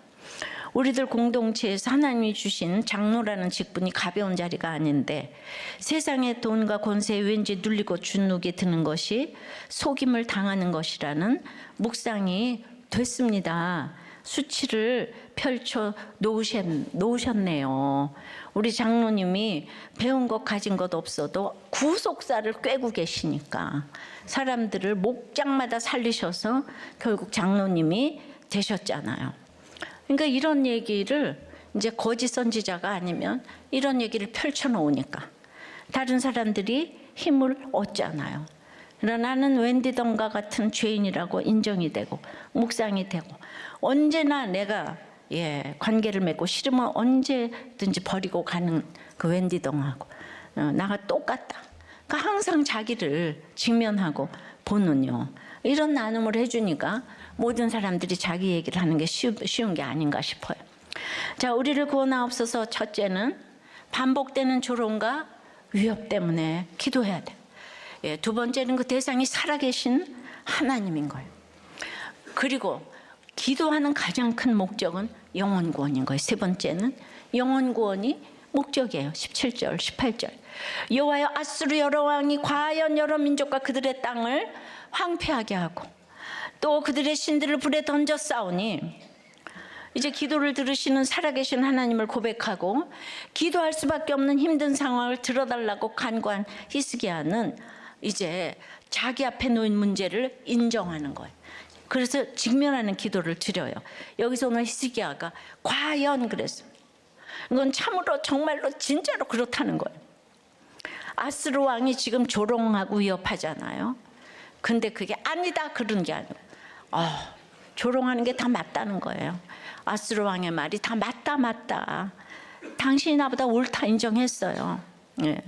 우리들 공동체에서 하나님이 주신 장로라는 직분이 가벼운 자리가 아닌데 세상의 돈과 권세에 왠지 눌리고 주눅이 드는 것이 속임을 당하는 것이라는 묵상이 됐습니다. 수치를 펼쳐 놓으셨네요. 우리 장로님이 배운 것 가진 것 없어도 구속사를 꿰고 계시니까 사람들을 목장마다 살리셔서 결국 장로님이 되셨잖아요. 그러니까 이런 얘기를 이제 거짓 선지자가 아니면 이런 얘기를 펼쳐 놓으니까 다른 사람들이 힘을 얻잖아요. 그러나 나는 웬디던가 같은 죄인이라고 인정이 되고 묵상이 되고 언제나 내가 관계를 맺고 싫으면 언제든지 버리고 가는 그 웬디덩하고 나가 똑같다. 그러니까 항상 자기를 직면하고 보는요. 이런 나눔을 해주니까 모든 사람들이 자기 얘기를 하는 게 쉬운 게 아닌가 싶어요. 자, 우리를 구원하옵소서. 첫째는 반복되는 조롱과 위협 때문에 기도해야 돼. 두 번째는 그 대상이 살아계신 하나님인 거예요. 그리고 기도하는 가장 큰 목적은 영혼 구원인 거예요. 세 번째는 영혼 구원이 목적이에요. 17절, 18절. 여호와여 아수르 여러 왕이 과연 여러 민족과 그들의 땅을 황폐하게 하고 또 그들의 신들을 불에 던져 싸우니 이제 기도를 들으시는 살아계신 하나님을 고백하고 기도할 수밖에 없는 힘든 상황을 들어달라고 간구한 히스기야는 이제 자기 앞에 놓인 문제를 인정하는 거예요. 그래서 직면하는 기도를 드려요. 여기서 오늘 히스기야가 과연 그랬습니다. 이건 참으로 정말로 진짜로 그렇다는 거예요. 아스루 왕이 지금 조롱하고 위협하잖아요. 근데 그게 아니다 그런 게 아니고 조롱하는 게 다 맞다는 거예요. 아스루 왕의 말이 다 맞다. 당신이 나보다 옳다 인정했어요. 예.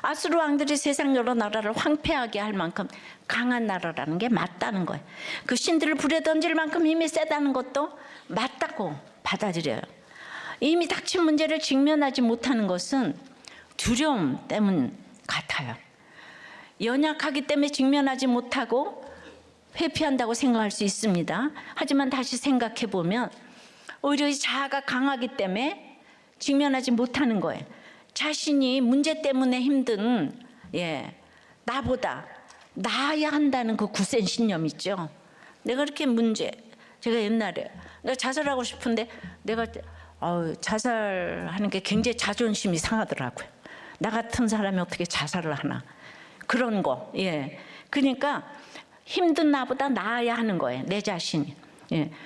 아수르 왕들이 세상 여러 나라를 황폐하게 할 만큼 강한 나라라는 게 맞다는 거예요. 그 신들을 불에 던질 만큼 힘이 세다는 것도 맞다고 받아들여요. 이미 닥친 문제를 직면하지 못하는 것은 두려움 때문 같아요. 연약하기 때문에 직면하지 못하고 회피한다고 생각할 수 있습니다. 하지만 다시 생각해 보면 오히려 이 자아가 강하기 때문에 직면하지 못하는 거예요. 자신이 문제 때문에 힘든 나보다 나아야 한다는 그 굳센 신념 있죠. 내가 이렇게 제가 옛날에 내가 자살하고 싶은데 내가 자살하는 게 굉장히 자존심이 상하더라고요. 나 같은 사람이 어떻게 자살을 하나, 그런 거. 그러니까 힘든 나보다 나아야 하는 거예요, 내 자신이.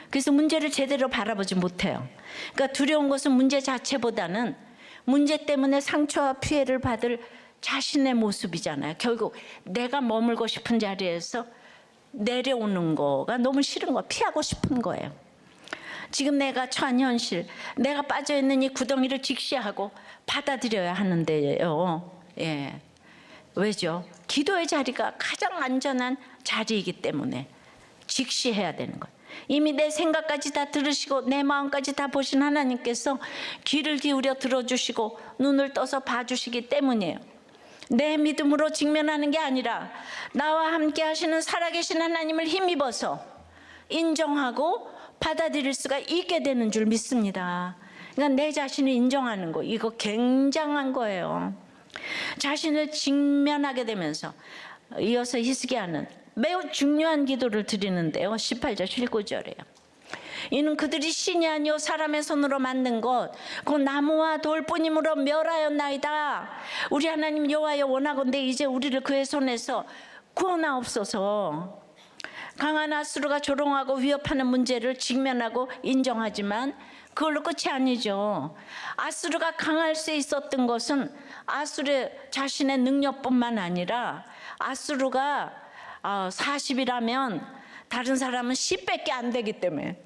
그래서 문제를 제대로 바라보지 못해요. 그러니까 두려운 것은 문제 자체보다는 문제 때문에 상처와 피해를 받을 자신의 모습이잖아요. 결국 내가 머물고 싶은 자리에서 내려오는 거가 너무 싫은 거, 피하고 싶은 거예요. 지금 내가 처한 현실, 내가 빠져있는 이 구덩이를 직시하고 받아들여야 하는데요. 왜죠? 기도의 자리가 가장 안전한 자리이기 때문에 직시해야 되는 거예요. 이미 내 생각까지 다 들으시고 내 마음까지 다 보신 하나님께서 귀를 기울여 들어주시고 눈을 떠서 봐주시기 때문이에요. 내 믿음으로 직면하는 게 아니라 나와 함께 하시는 살아계신 하나님을 힘입어서 인정하고 받아들일 수가 있게 되는 줄 믿습니다. 그러니까 내 자신을 인정하는 거, 이거 굉장한 거예요. 자신을 직면하게 되면서 이어서 히스기야는 매우 중요한 기도를 드리는데요. 18절 19절이에요. 이는 그들이 신이 아니요 사람의 손으로 만든 것 그 나무와 돌뿐이므로 멸하였나이다. 우리 하나님 여호와여, 원하건대 이제 우리를 그의 손에서 구원하옵소서. 강한 아수르가 조롱하고 위협하는 문제를 직면하고 인정하지만 그걸로 끝이 아니죠. 아수르가 강할 수 있었던 것은 아수르 자신의 능력뿐만 아니라 아수르가 40이라면 다른 사람은 10밖에 안 되기 때문에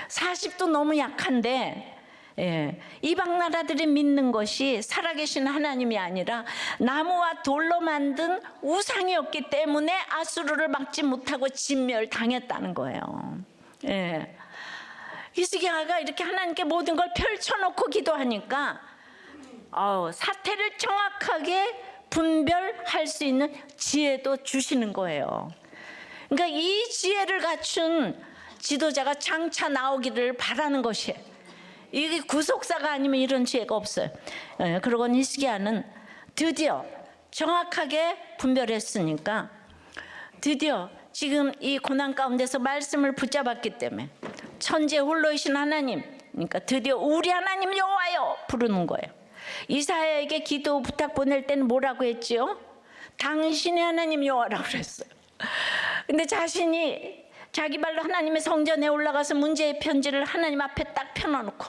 40도 너무 약한데 이방 나라들이 믿는 것이 살아계신 하나님이 아니라 나무와 돌로 만든 우상이었기 때문에 아수르를 막지 못하고 진멸당했다는 거예요. 히스기야가 이렇게 하나님께 모든 걸 펼쳐놓고 기도하니까 사태를 정확하게 분별할 수 있는 지혜도 주시는 거예요. 그러니까 이 지혜를 갖춘 지도자가 장차 나오기를 바라는 것이에요. 이게 구속사가 아니면 이런 지혜가 없어요. 그러고 히스기야는 드디어 정확하게 분별했으니까 드디어 지금 이 고난 가운데서 말씀을 붙잡았기 때문에 천재 홀로이신 하나님, 그러니까 드디어 우리 하나님 여호와여 부르는 거예요. 이사야에게 기도 부탁 보낼 때는 뭐라고 했지요? 당신의 하나님 여호와라고 그랬어요. 근데 자신이 자기 발로 하나님의 성전에 올라가서 문제의 편지를 하나님 앞에 딱 펴놓고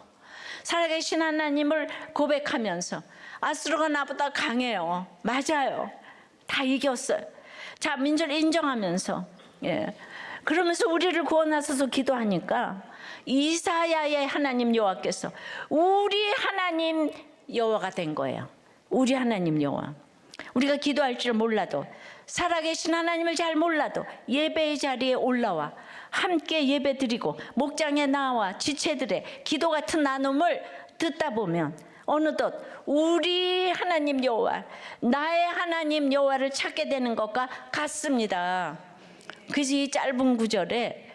살아계신 하나님을 고백하면서 아수르가 나보다 강해요. 맞아요. 다 이겼어요. 자, 민족을 인정하면서 그러면서 우리를 구원하소서 기도하니까 이사야의 하나님 여호와께서 우리 하나님 여호와가 된 거예요. 우리 하나님 여호와. 우리가 기도할 줄 몰라도, 살아계신 하나님을 잘 몰라도 예배의 자리에 올라와 함께 예배 드리고 목장에 나와 지체들의 기도 같은 나눔을 듣다 보면 어느덧 우리 하나님 여호와, 나의 하나님 여호와를 찾게 되는 것과 같습니다. 그래서 이 짧은 구절에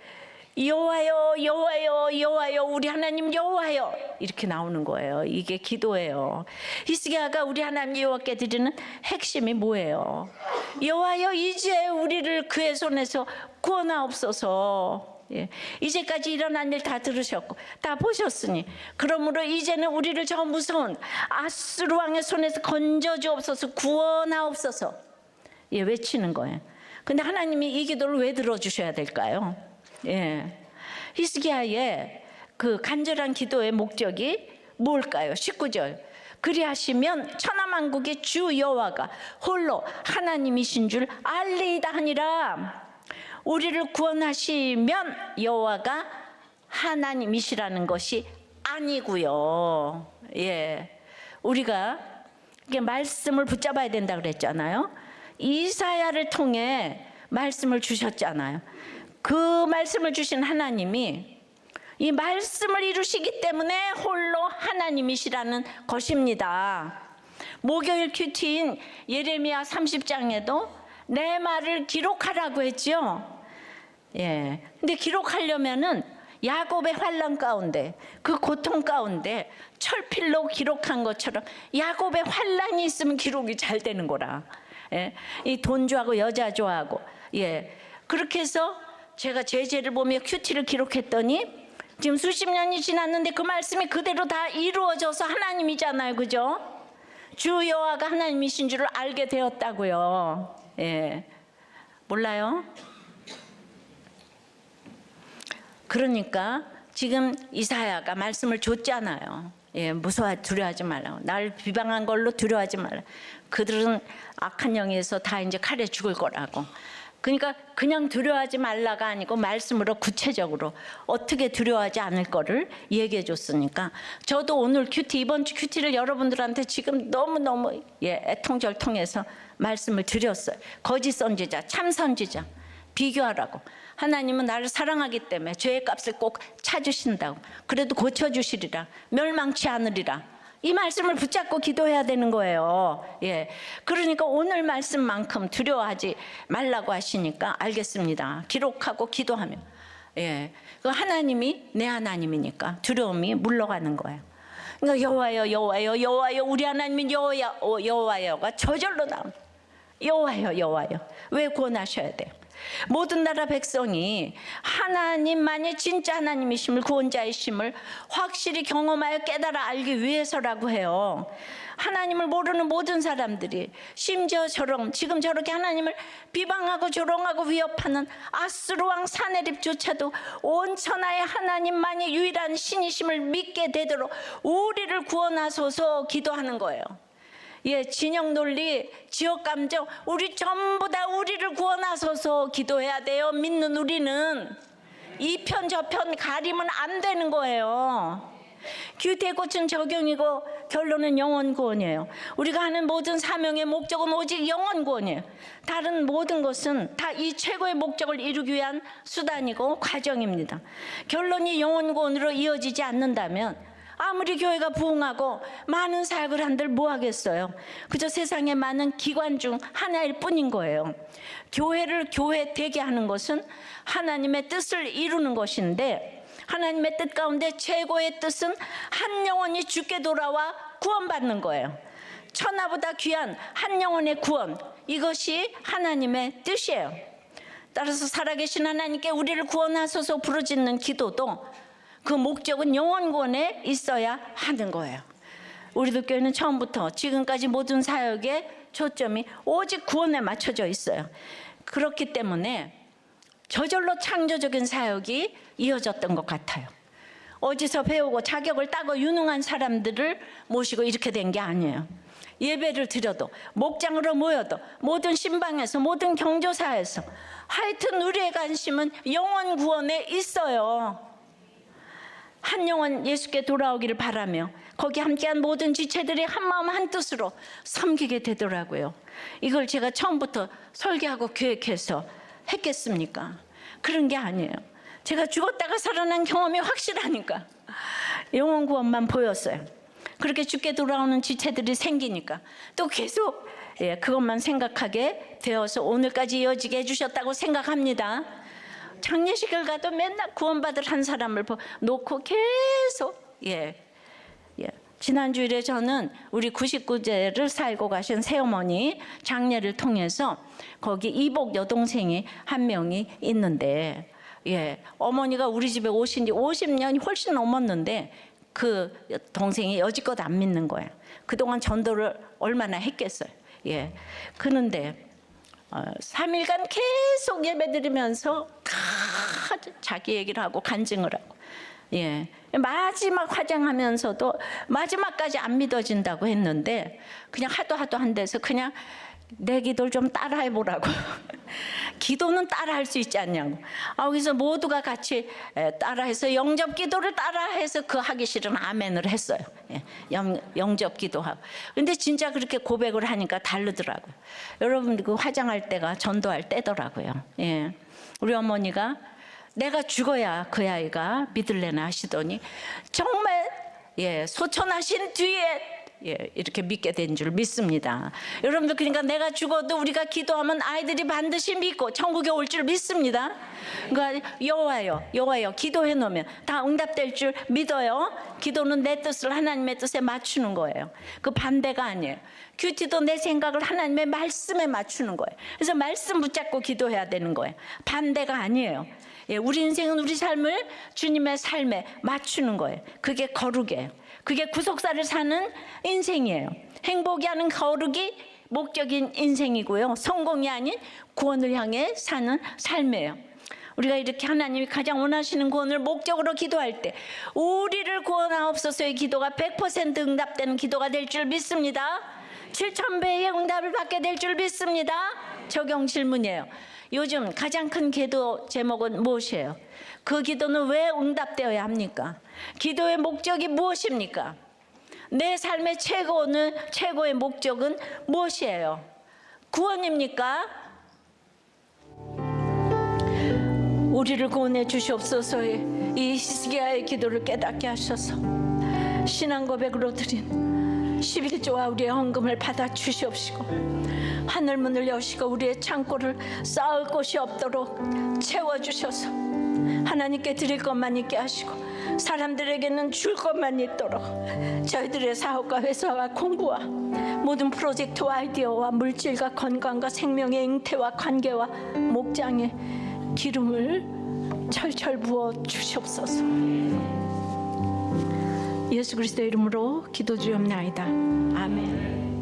여호와여 여호와여 여호와여 우리 하나님 여호와여 이렇게 나오는 거예요. 이게 기도예요. 히스기야가 우리 하나님 여호와께 드리는 핵심이 뭐예요? 여호와여 이제 우리를 그의 손에서 구원하옵소서. 이제까지 일어난 일 다 들으셨고 다 보셨으니 그러므로 이제는 우리를 저 무서운 아수르 왕의 손에서 건져주옵소서, 구원하옵소서 외치는 거예요. 근데 하나님이 이 기도를 왜 들어주셔야 될까요? 히스기야의 그 간절한 기도의 목적이 뭘까요? 19절 그리하시면 천하만국의 주 여호와가 홀로 하나님이신 줄 알리이다 하니라. 우리를 구원하시면 여호와가 하나님이시라는 것이 아니고요. 우리가 이게 말씀을 붙잡아야 된다 그랬잖아요. 이사야를 통해 말씀을 주셨잖아요. 그 말씀을 주신 하나님이 이 말씀을 이루시기 때문에 홀로 하나님이시라는 것입니다. 목요일 큐티인 예레미야 30장에도 내 말을 기록하라고 했죠. 예. 근데 기록하려면은 야곱의 환난 가운데, 그 고통 가운데 철필로 기록한 것처럼 야곱의 환난이 있으면 기록이 잘 되는 거라. 예. 이 돈주하고 여자주하고, 예. 그렇게 해서 제가 제재를 보며 큐티를 기록했더니 지금 수십 년이 지났는데 그 말씀이 그대로 다 이루어져서 하나님이잖아요. 그죠? 주 여호와가 하나님이신 줄을 알게 되었다고요. 예. 몰라요? 그러니까 지금 이사야가 말씀을 줬잖아요. 예, 두려워하지 말라고. 날 비방한 걸로 두려워하지 말라. 그들은 악한 영에서 다 이제 칼에 죽을 거라고. 그러니까 그냥 두려워하지 말라가 아니고 말씀으로 구체적으로 어떻게 두려워하지 않을 거를 얘기해 줬으니까 저도 오늘 큐티, 이번 주 큐티를 여러분들한테 지금 너무너무 애통절통해서 말씀을 드렸어요. 거짓 선지자, 참 선지자 비교하라고. 하나님은 나를 사랑하기 때문에 죄의 값을 꼭 찾으신다고. 그래도 고쳐주시리라. 멸망치 않으리라. 이 말씀을 붙잡고 기도해야 되는 거예요. 예. 그러니까 오늘 말씀만큼 두려워하지 말라고 하시니까 알겠습니다. 기록하고 기도하며. 예. 그 하나님이 내 하나님이니까 두려움이 물러가는 거예요. 그러니까 여호와여, 여호와여, 여호와여, 우리 하나님은 여호와여가 저절로 나옵니다. 여호와여, 여호와여. 왜 구원하셔야 돼요? 모든 나라 백성이 하나님만이 진짜 하나님이심을, 구원자이심을 확실히 경험하여 깨달아 알기 위해서라고 해요. 하나님을 모르는 모든 사람들이 심지어 지금 저렇게 하나님을 비방하고 조롱하고 위협하는 아수르 왕 사네립조차도 온 천하의 하나님만이 유일한 신이심을 믿게 되도록 우리를 구원하소서 기도하는 거예요. 예, 진영 논리, 지역 감정, 우리 전부 다 우리를 구원하소서 기도해야 돼요. 믿는 우리는 이 편 저 편 가리면 안 되는 거예요. 규태꽃은 적용이고 결론은 영혼 구원이에요. 우리가 하는 모든 사명의 목적은 오직 영혼 구원이에요. 다른 모든 것은 다 이 최고의 목적을 이루기 위한 수단이고 과정입니다. 결론이 영혼 구원으로 이어지지 않는다면 아무리 교회가 부흥하고 많은 사역을 한들 뭐 하겠어요? 그저 세상에 많은 기관 중 하나일 뿐인 거예요. 교회를 교회 되게 하는 것은 하나님의 뜻을 이루는 것인데 하나님의 뜻 가운데 최고의 뜻은 한 영혼이 주께 돌아와 구원받는 거예요. 천하보다 귀한 한 영혼의 구원, 이것이 하나님의 뜻이에요. 따라서 살아계신 하나님께 우리를 구원하소서 부르짖는 기도도 그 목적은 영혼 구원에 있어야 하는 거예요. 우리들 교회는 처음부터 지금까지 모든 사역의 초점이 오직 구원에 맞춰져 있어요. 그렇기 때문에 저절로 창조적인 사역이 이어졌던 것 같아요. 어디서 배우고 자격을 따고 유능한 사람들을 모시고 이렇게 된 게 아니에요. 예배를 드려도 목장으로 모여도 모든 신방에서 모든 경조사에서 하여튼 우리의 관심은 영혼 구원에 있어요. 한 영혼 예수께 돌아오기를 바라며 거기 함께한 모든 지체들이 한마음 한뜻으로 섬기게 되더라고요. 이걸 제가 처음부터 설계하고 계획해서 했겠습니까? 그런 게 아니에요. 제가 죽었다가 살아난 경험이 확실하니까 영혼 구원만 보였어요. 그렇게 죽게 돌아오는 지체들이 생기니까 또 계속 그것만 생각하게 되어서 오늘까지 이어지게 해주셨다고 생각합니다. 장례식을 가도 맨날 구원받을 한 사람을 놓고 계속 지난 주일에 저는 우리 99제를 살고 가신 새어머니 장례를 통해서 거기 이복 여동생이 한 명이 있는데 어머니가 우리 집에 오신 지 50년이 훨씬 넘었는데 그 동생이 여지껏 안 믿는 거예요. 그동안 전도를 얼마나 했겠어요. 그런데 3일간 계속 예배드리면서 다 자기 얘기를 하고 간증을 하고 마지막 화장하면서도 마지막까지 안 믿어진다고 했는데 그냥 하도 한 데서 그냥 내 기도를 좀 따라해 보라고. 기도는 따라할 수 있지 않냐고. 그래서 모두가 같이 따라해서 영접 기도를 따라해서 그 하기 싫은 아멘을 했어요. 영접 기도하고. 근데 진짜 그렇게 고백을 하니까 다르더라고요. 여러분, 그 화장할 때가 전도할 때더라고요. 우리 어머니가 내가 죽어야 그 아이가 믿을래나 하시더니 정말 소천하신 뒤에 이렇게 믿게 된 줄 믿습니다. 여러분들, 그러니까 내가 죽어도 우리가 기도하면 아이들이 반드시 믿고 천국에 올 줄 믿습니다. 그러니까 여호와여 기도해 놓으면 다 응답될 줄 믿어요. 기도는 내 뜻을 하나님의 뜻에 맞추는 거예요. 그 반대가 아니에요. 큐티도 내 생각을 하나님의 말씀에 맞추는 거예요. 그래서 말씀 붙잡고 기도해야 되는 거예요. 반대가 아니에요. 우리 인생은 우리 삶을 주님의 삶에 맞추는 거예요. 그게 거룩이에요. 그게 구속사를 사는 인생이에요. 행복이 하는 거룩이 목적인 인생이고요. 성공이 아닌 구원을 향해 사는 삶이에요. 우리가 이렇게 하나님이 가장 원하시는 구원을 목적으로 기도할 때 우리를 구원하옵소서의 기도가 100% 응답되는 기도가 될 줄 믿습니다. 7,000배의 응답을 받게 될 줄 믿습니다. 적용 질문이에요. 요즘 가장 큰 기도 제목은 무엇이에요? 그 기도는 왜 응답되어야 합니까? 기도의 목적이 무엇입니까? 내 삶의 최고의 목적은 무엇이에요? 구원입니까? 우리를 구원해 주시옵소서의 이 히스기야의 기도를 깨닫게 하셔서 신앙 고백으로 드린 11조와 우리의 헌금을 받아 주시옵시고 하늘문을 여시고 우리의 창고를 쌓을 곳이 없도록 채워주셔서 하나님께 드릴 것만 있게 하시고 사람들에게는 줄 것만 있도록 저희들의 사업과 회사와 공부와 모든 프로젝트와 아이디어와 물질과 건강과 생명의 잉태와 관계와 목장의 기름을 철철 부어 주시옵소서. 예수 그리스도의 이름으로 기도드리옵나이다. 아멘.